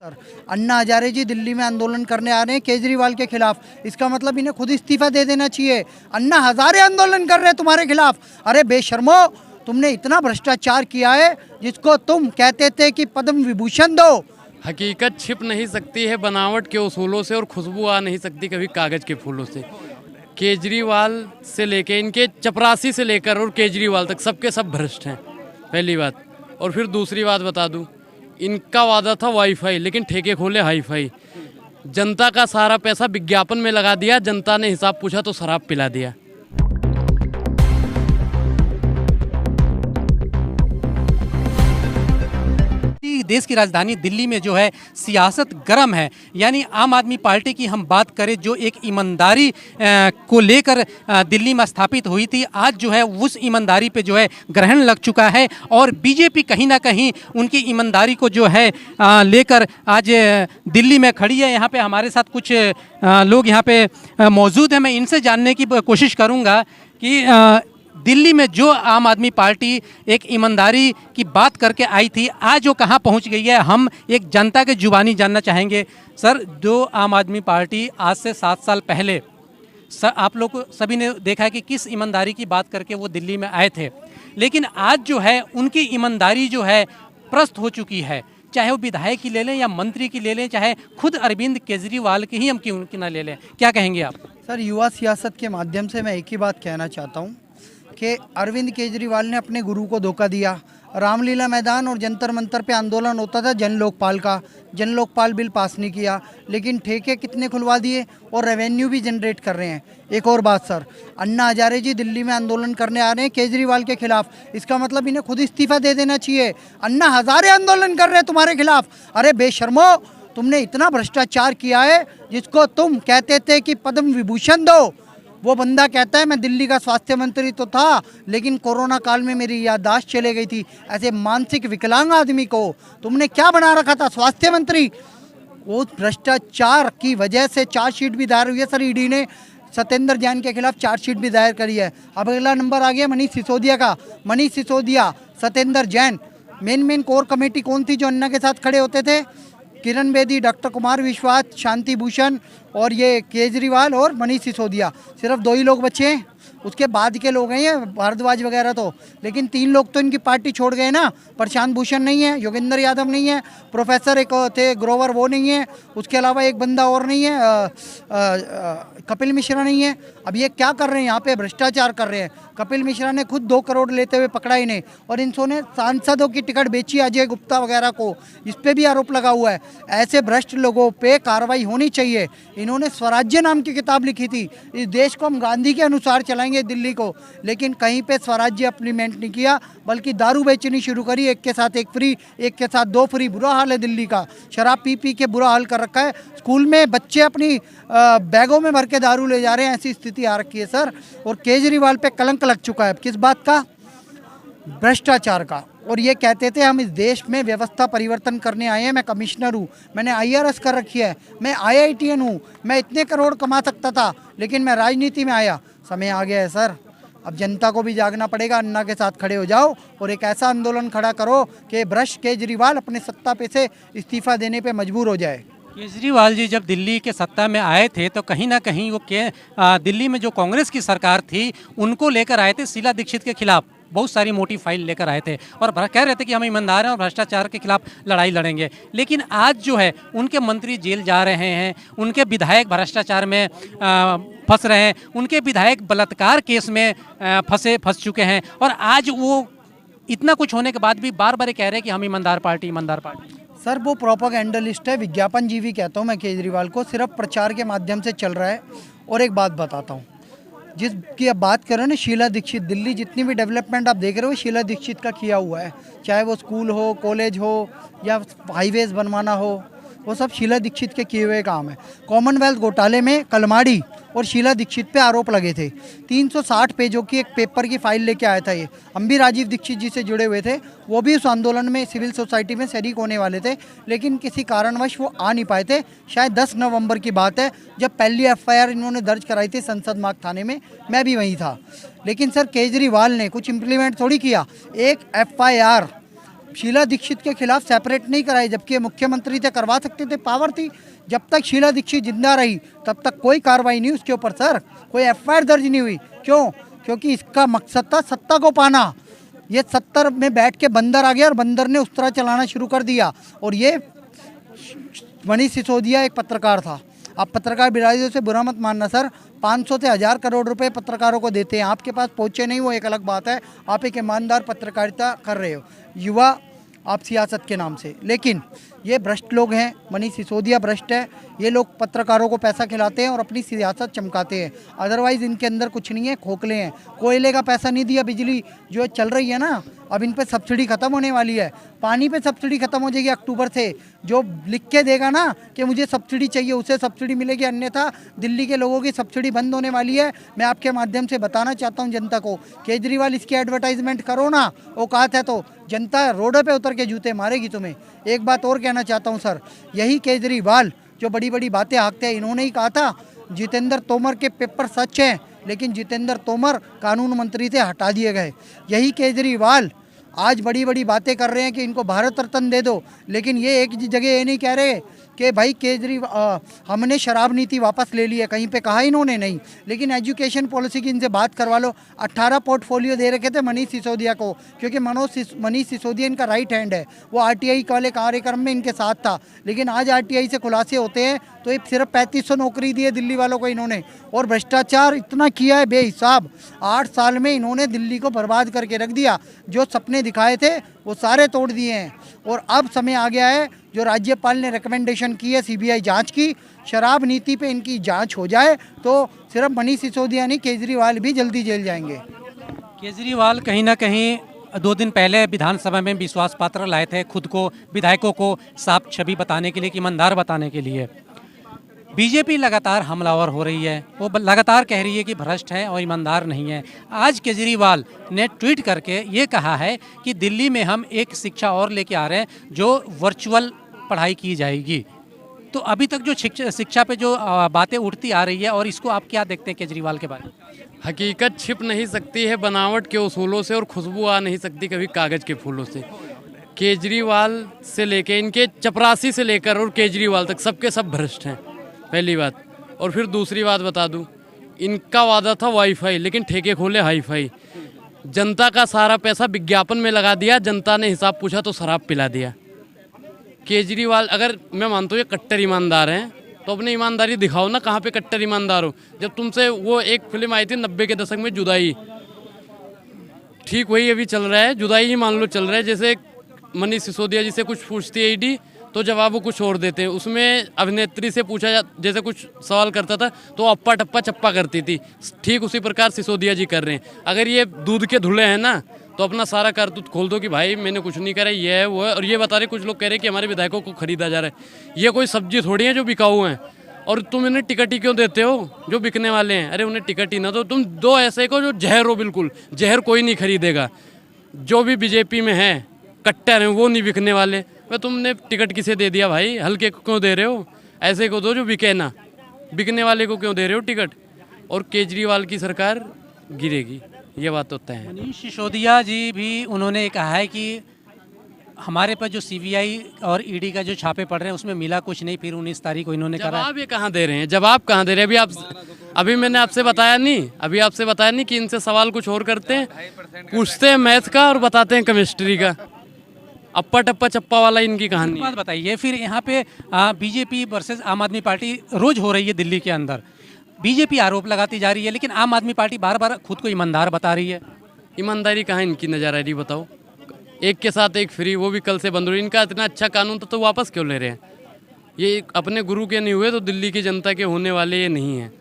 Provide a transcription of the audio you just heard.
Sir, Anna Hazare जी दिल्ली में आंदोलन करने आ रहे हैं केजरीवाल के खिलाफ। इसका मतलब इन्हें खुद इस्तीफा दे देना चाहिए। अन्ना हजारे आंदोलन कर रहे हैं तुम्हारे खिलाफ। अरे बेशर्मो, तुमने इतना भ्रष्टाचार किया है जिसको तुम कहते थे कि पद्म विभूषण दो। हकीकत छिप नहीं सकती है बनावट के उसूलों से, और खुशबू आ नहीं सकती कभी कागज के फूलों से। केजरीवाल से लेके इनके चपरासी से लेकर और केजरीवाल तक सबके सब भ्रष्ट हैं, पहली बात। और फिर दूसरी बात बता दूं, इनका वादा था वाईफाई, लेकिन ठेके खोले हाईफाई। जनता का सारा पैसा विज्ञापन में लगा दिया, जनता ने हिसाब पूछा तो शराब पिला दिया। देश की राजधानी दिल्ली में जो है सियासत गर्म है। यानी आम आदमी पार्टी की हम बात करें, जो एक ईमानदारी को लेकर दिल्ली में स्थापित हुई थी, आज जो है उस ईमानदारी पे जो है ग्रहण लग चुका है। और बीजेपी कहीं ना कहीं उनकी ईमानदारी को जो है लेकर आज दिल्ली में खड़ी है। यहाँ पे हमारे साथ कुछ लोग यहाँ पे मौजूद हैं। मैं इनसे जानने की कोशिश करूँगा कि दिल्ली में जो आम आदमी पार्टी एक ईमानदारी की बात करके आई थी, आज वो कहाँ पहुँच गई है, हम एक जनता के जुबानी जानना चाहेंगे। सर, जो आम आदमी पार्टी आज से 7 साल पहले आप लोग सभी ने देखा है कि किस ईमानदारी की बात करके वो दिल्ली में आए थे, लेकिन आज जो है उनकी ईमानदारी जो है प्रस्त हो चुकी है। चाहे वो विधायक की ले लें या मंत्री की ले लें, चाहे खुद अरविंद केजरीवाल की ही हम क्यों ना ले लें। क्या कहेंगे आप? सर, युवा सियासत के माध्यम से मैं एक ही बात कहना चाहता हूँ कि अरविंद केजरीवाल ने अपने गुरु को धोखा दिया। रामलीला मैदान और जंतर मंतर पे आंदोलन होता था जन लोकपाल का, जन लोकपाल बिल पास नहीं किया, लेकिन ठेके कितने खुलवा दिए और रेवेन्यू भी जनरेट कर रहे हैं। एक और बात सर, अन्ना हजारे जी दिल्ली में आंदोलन करने आ रहे हैं केजरीवाल के खिलाफ। इसका मतलब इन्हें खुद इस्तीफा दे देना चाहिए। अन्ना हजारे आंदोलन कर रहे हैं तुम्हारे खिलाफ। अरे बेशर्मो, तुमने इतना भ्रष्टाचार किया है जिसको तुम कहते थे कि पद्म विभूषण दो। वो बंदा कहता है मैं दिल्ली का स्वास्थ्य मंत्री तो था, लेकिन कोरोना काल में मेरी याददाश्त चले गई थी। ऐसे मानसिक विकलांग आदमी को तुमने क्या बना रखा था स्वास्थ्य मंत्री? वो भ्रष्टाचार की वजह से चार्जशीट भी दायर हुई है सर। ईडी ने सत्येंद्र जैन के खिलाफ चार्जशीट भी दायर करी है। अब अगला नंबर आ गया मनीष सिसोदिया का। Manish Sisodia, Satyendra Jain, main core committee कौन थी जो अन्ना के साथ खड़े होते थे? किरण बेदी, डॉक्टर कुमार विश्वास, शांति भूषण और ये केजरीवाल और मनीष सिसोदिया। सिर्फ 2 ही लोग बचे हैं, उसके बाद के लोग हैं ये भारद्वाज वगैरह तो। लेकिन 3 लोग तो इनकी पार्टी छोड़ गए ना। प्रशांत भूषण नहीं है, योगेंद्र यादव नहीं है, प्रोफेसर एक थे ग्रोवर वो नहीं है, उसके अलावा एक बंदा और नहीं है, कपिल मिश्रा नहीं है। अब ये क्या कर रहे हैं यहाँ पे? भ्रष्टाचार कर रहे हैं। कपिल मिश्रा ने खुद 2 करोड़ लेते हुए पकड़ा इन्हें, और इन्होंने सांसदों की टिकट बेची अजय गुप्ता वगैरह को। इस पे भी आरोप लगा हुआ है। ऐसे भ्रष्ट लोगों पे कार्रवाई होनी चाहिए। इन्होंने स्वराज्य नाम की किताब लिखी थी, इस देश को हम गांधी के अनुसार चलाएंगे दिल्ली को, लेकिन कहीं पे स्वराज्य इम्प्लीमेंट नहीं किया, बल्कि दारू बेचनी शुरू करी। एक के साथ एक फ्री, एक के साथ 2 फ्री। बुरा हाल है दिल्ली का, शराब पी पी के बुरा हाल कर रखा है। स्कूल में बच्चे अपनी बैगों में भर के दारू ले जा रहे हैं, ऐसी स्थिति आ रखी है सर। और केजरीवाल पे कलंक लग चुका है। किस बात का? भ्रष्टाचार का। और ये कहते थे हम इस देश में व्यवस्था परिवर्तन करने आए हैं। मैं कमिश्नर हूँ, मैंने IRS कर रखी है, मैं IITN हूँ, मैं इतने करोड़ कमा सकता था, लेकिन मैं राजनीति में आया। समय आ गया है सर, अब जनता को भी जागना पड़ेगा। अन्ना के साथ खड़े हो जाओ और एक ऐसा आंदोलन खड़ा करो कि भ्रष्ट केजरीवाल अपने सत्ता पे से इस्तीफा देने पे मजबूर हो जाए। केजरीवाल जी जब दिल्ली के सत्ता में आए थे तो कहीं ना कहीं वो दिल्ली में जो कांग्रेस की सरकार थी उनको लेकर आए थे, शीला दीक्षित के खिलाफ बहुत सारी मोटी फाइल लेकर आए थे, और कह रहे थे कि हम ईमानदार हैं और भ्रष्टाचार के खिलाफ लड़ाई लड़ेंगे। लेकिन आज जो है उनके मंत्री जेल जा रहे हैं, उनके विधायक भ्रष्टाचार में फंस रहे हैं, उनके विधायक बलात्कार केस में फंस चुके हैं, और आज वो इतना कुछ होने के बाद भी बार बार कह रहे हैं कि हम ईमानदार पार्टी, ईमानदार पार्टी। सर, वो प्रोपेगेंडलिस्ट है, विज्ञापन जीवी कहता हूँ मैं केजरीवाल को। सिर्फ प्रचार के माध्यम से चल रहा है। और एक बात बताता हूँ, जिसकी आप बात कर रहे हो ना, शीला दीक्षित, दिल्ली जितनी भी डेवलपमेंट आप देख रहे हो शीला दीक्षित का किया हुआ है। चाहे वो स्कूल हो, कॉलेज हो या हाईवेज बनवाना हो, वो सब शीला दीक्षित के किए हुए काम है। कॉमनवेल्थ घोटाले में कलमाड़ी और शीला दीक्षित पे आरोप लगे थे। 360 पेजों की एक पेपर की फाइल लेके आया था ये। हम भी राजीव दीक्षित जी से जुड़े हुए थे, वो भी उस आंदोलन में सिविल सोसाइटी में शरीक होने वाले थे, लेकिन किसी कारणवश वो आ नहीं पाए थे। शायद 10 नवंबर की बात है जब पहली FIR इन्होंने दर्ज कराई थी संसद मार्ग थाने में, मैं भी वहीं था। लेकिन सर, केजरीवाल ने कुछ इम्प्लीमेंट थोड़ी किया। एक FIR शीला दीक्षित के खिलाफ सेपरेट नहीं कराई, जबकि ये मुख्यमंत्री थे, करवा सकते थे, पावर थी। जब तक शीला दीक्षित जिंदा रही तब तक कोई कार्रवाई नहीं उसके ऊपर सर, कोई एफआईआर दर्ज नहीं हुई। क्यों? क्योंकि इसका मकसद था सत्ता को पाना। ये 70 में बैठ के बंदर आ गया और बंदर ने उस तरह चलाना शुरू कर दिया। और ये मनीष सिसोदिया एक पत्रकार था। आप पत्रकार बिरादरियों से बुरा मत मानना सर, 500 से 1000 करोड़ रुपए पत्रकारों को देते हैं, आपके पास पहुँचे नहीं वो एक अलग बात है। आप एक ईमानदार पत्रकारिता कर रहे हो, युवा आप सियासत के नाम से, लेकिन ये भ्रष्ट लोग हैं। मनीष सिसोदिया भ्रष्ट है। ये लोग पत्रकारों को पैसा खिलाते हैं और अपनी सियासत चमकाते हैं। अदरवाइज़ इनके अंदर कुछ नहीं है, खोखले हैं। कोयले का पैसा नहीं दिया, बिजली जो चल रही है ना, अब इन पे सब्सिडी खत्म होने वाली है। पानी पे सब्सिडी खत्म हो जाएगी अक्टूबर से। जो लिख के देगा ना कि मुझे सब्सिडी चाहिए उसे सब्सिडी मिलेगी, अन्यथा दिल्ली के लोगों की सब्सिडी बंद होने वाली है। मैं आपके माध्यम से बताना चाहता हूँ जनता को, केजरीवाल इसकी एडवर्टाइजमेंट करो ना, औकात है तो जनता रोड पे उतर के जूते मारेगी तुम्हें। एक बात और कहना चाहता हूँ सर, यही केजरीवाल जो बड़ी बड़ी बातें हाँकते हैं, इन्होंने ही कहा था जितेंद्र तोमर के पेपर सच हैं, लेकिन जितेंद्र तोमर कानून मंत्री से हटा दिए गए। यही केजरीवाल आज बड़ी बड़ी बातें कर रहे हैं कि इनको भारत रत्न दे दो, लेकिन ये एक जगह ये नहीं कह रहे कि भाई केजरीवाल हमने शराब नीति वापस ले ली है, कहीं पे कहा इन्होंने नहीं। लेकिन एजुकेशन पॉलिसी की इनसे बात करवा लो। 18 पोर्टफोलियो दे रखे थे मनीष सिसोदिया को, क्योंकि मनीष सिसोदिया इनका राइट हैंड है। वो आरटीआई वाले कार्यक्रम में इनके साथ था, लेकिन आज आरटीआई से खुलासे होते हैं तो ये सिर्फ 3500 नौकरी दी है दिल्ली वालों को इन्होंने। और भ्रष्टाचार इतना किया है बेहिसाब। 8 साल में इन्होंने दिल्ली को बर्बाद करके रख दिया। जो सपने दिखाए थे वो सारे तोड़ दिए हैं। और अब समय आ गया है, जो राज्यपाल ने रिकमेंडेशन की है सीबीआई जांच की, शराब नीति पे इनकी जांच हो जाए तो सिर्फ मनीष सिसोदिया नहीं, केजरीवाल भी जल्दी जेल जाएंगे। केजरीवाल कहीं ना कहीं 2 दिन पहले विधानसभा में विश्वास पत्र लाए थे, खुद को विधायकों को साफ छवि बताने के लिए, कि ईमानदार बताने के लिए। बीजेपी लगातार हमलावर हो रही है, वो लगातार कह रही है कि भ्रष्ट है और ईमानदार नहीं है। आज केजरीवाल ने ट्वीट करके ये कहा है कि दिल्ली में हम एक शिक्षा और लेके आ रहे हैं जो वर्चुअल पढ़ाई की जाएगी। तो अभी तक जो शिक्षा पे जो बातें उठती आ रही है, और इसको आप क्या देखते हैं केजरीवाल के बारे में? हकीकत छिप नहीं सकती है बनावट के उसूलों से, और खुशबू आ नहीं सकती कभी कागज़ के फूलों से। केजरीवाल से लेके इनके चपरासी से लेकर और केजरीवाल तक सबके सब भ्रष्ट हैं, पहली बात। और फिर दूसरी बात बता दूं, इनका वादा था वाईफाई, लेकिन ठेके खोले हाईफाई। जनता का सारा पैसा विज्ञापन में लगा दिया, जनता ने हिसाब पूछा तो शराब पिला दिया। केजरीवाल, अगर मैं मानता हूँ ये कट्टर ईमानदार हैं तो अपनी ईमानदारी दिखाओ ना, कहाँ पे कट्टर ईमानदार हो। जब तुमसे वो एक फिल्म आई थी 90 के दशक में, जुदाई, ठीक वही अभी चल रहा है, जुदाई ही मान लो चल रहा है। जैसे मनीष सिसोदिया जी से कुछ पूछती है ईडी तो जवाब वो कुछ और देते हैं। उसमें अभिनेत्री से पूछा जैसे कुछ सवाल करता था तो अप्पा टप्पा चप्पा करती थी, ठीक उसी प्रकार सिसोदिया जी कर रहे हैं। अगर ये दूध के धुले हैं ना तो अपना सारा कारतूत खोल दो कि भाई मैंने कुछ नहीं करा, ये है वो है। और ये बता रहे, कुछ लोग कह रहे हैं कि हमारे विधायकों को खरीदा जा रहा है। ये कोई सब्जी थोड़ी है जो बिकाऊ हैं, और तुम इन्हें टिकट ही क्यों देते हो जो बिकने वाले हैं? अरे उन्हें टिकट ही ना दो, तुम दो ऐसे को जो जहर हो, बिल्कुल जहर कोई नहीं खरीदेगा। जो भी बीजेपी में है कट्टर हैं वो नहीं बिकने वाले। मैं तुमने टिकट किसे दे दिया भाई? हल्के को क्यों दे रहे हो? ऐसे को दो जो बिके ना, बिकने वाले को क्यों दे रहे हो टिकट? और केजरीवाल की सरकार गिरेगी, ये बात तो तय है। मनीष सिसोदिया जी भी उन्होंने कहा है कि हमारे पास जो सीबीआई और ईडी का जो छापे पड़ रहे हैं उसमें मिला कुछ नहीं। फिर 19 तारीख को इन्होंने कहा। जवाब ये कहाँ दे रहे हैं? जवाब कहाँ दे रहे हैं? अभी मैंने आपसे बताया नहीं कि इनसे सवाल कुछ और करते हैं, पूछते हैं मैथ का और बताते हैं केमिस्ट्री का। अप्पा टप्पा चप्पा वाला इनकी कहानी। बात बताइए, फिर यहाँ पे बीजेपी वर्सेस आम आदमी पार्टी रोज हो रही है दिल्ली के अंदर। बीजेपी आरोप लगाती जा रही है, लेकिन आम आदमी पार्टी बार बार खुद को ईमानदार बता रही है। ईमानदारी कहाँ इनकी नजर आ रही बताओ? एक के साथ एक फ्री, वो भी कल से बंद हो रही। इनका इतना अच्छा कानून तो वापस क्यों ले रहे हैं? ये अपने गुरु के नहीं हुए तो दिल्ली की जनता के होने वाले ये नहीं हैं।